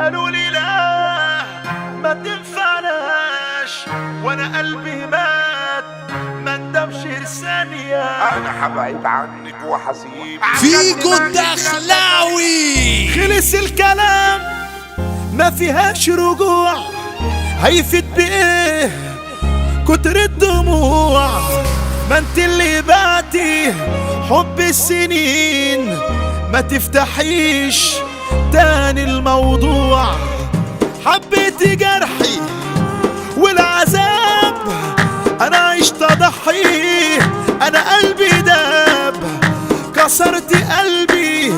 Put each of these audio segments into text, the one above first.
قالوا لي لا ما تنفعناش، وانا قلبي مات ما ندمش ثانية. انا هبعد عنك وحسيب فيجو الدخلاوي. خلص الكلام ما فيهاش رجوع، هيفيد بايه كتر الدموع؟ ما انت اللي بعتي حب السنين، ما تفتحيش تاني الموضوع. حبيتي جرحي والعذاب، انا عشت اضحي، انا قلبي داب. كسرتي قلبي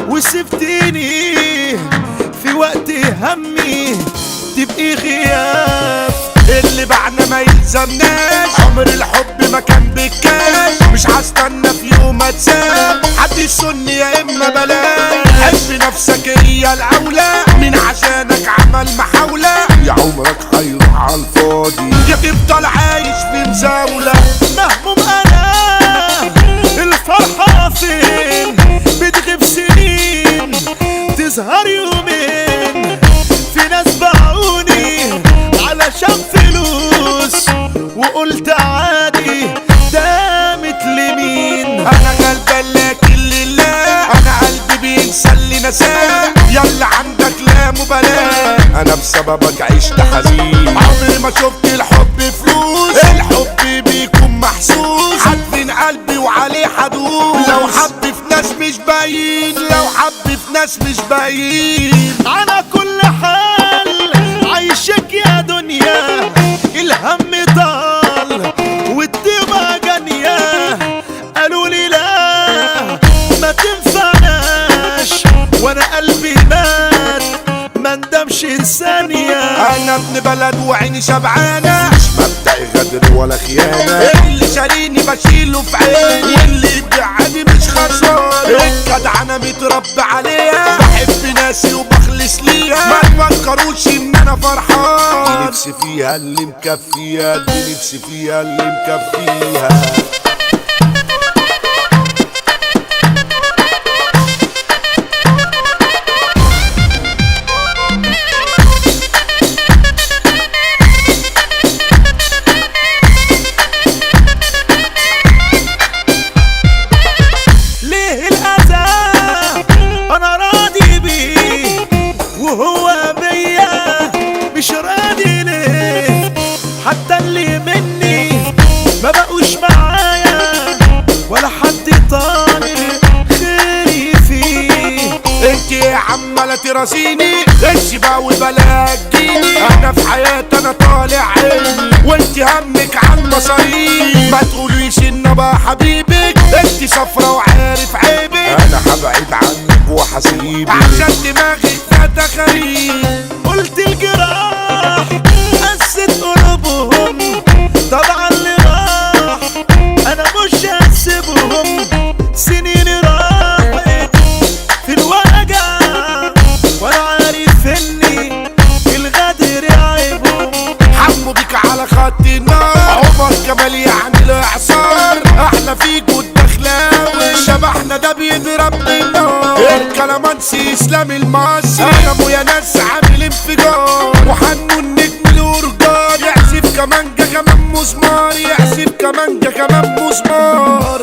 وسبتيني في وقت همي تبقي غياب. اللي بعنا ما يلزمناش، عمر الحب ما كان بكاش. مش هستنى في يوم اتساب، حد يسن يا اما بلاش. حب نفسك هي الاولى، مين عشانك عمل محاولة؟ يا عمرك هيروح على الفاضي، يا تفضل عايش في مزاولة. مهموم انا الفرحة فين، بتغيب سنين تظهر يومين. في ناس باعوني علشان فلوس، وقلت عادي دامت لمين. انا غلبان لكن لله، انا قلبي بينسى اللي نساه. يلا عندك لا مبالاة، انا بسببك عشت حزين. عمري ما شفت الحب فلوس، الحب بيكون محسوس. عارفين قلبي وعليه حدود، لو حب في ناس مش باين، لو حب في ناس مش باين. على كل حال عايشك يا دنيا، الهم طال والدمى جانية. قالوا لي لا ما تنفعناش، وانا قلبي مات ما ندمش ثانية. انا ابن بلد وعيني شبعانة، مش مبدأي غدر ولا خيانة. اللي شاريني بشيله في عيني، واللي يبيعني مش خسران. الجدع انا متربي عليها، بحب ناسي وبخلص ليها. ما تفكروش ان انا فرحان، دي نفسي فيها اللي مكفيها، دي نفسي فيها اللي مكفيها. ليه الأذى أنا راضي بيه، وهو بيا مش راضي ليه؟ حتى اللي مني ما بقوش معايا، ولا حد طالب خيري فيه. انت عمالة تراسيني، انت باوي بلا تجيني. انا في حياتي انا طالع عيني، وانت همك على المصاريف. ما تقوليش ان بقى حبيبك، انت صفرة وعارف عيبك. انا هبعد عنك وحسيبك، عشان دماغك فاتة خريب. قلت الجراح قست قلوبهم، طبعا اللي راح انا مش هسيبهم. سنين راحت في الوجع، وانا عارف اني الغدر عيبهم. حمو بيك على خط النار، عمر كمال يعني الاعصار. احلى فيكو الدخلاوي، شبحنا ده بيضرب بالنار. الكلامانسي اسلام المصري، انا ابويا ناس عامل انفجار. وحنو النجم الورجان، يعزف كمانجا كمان مسمار، يعزف كمانجا كمان مسمار.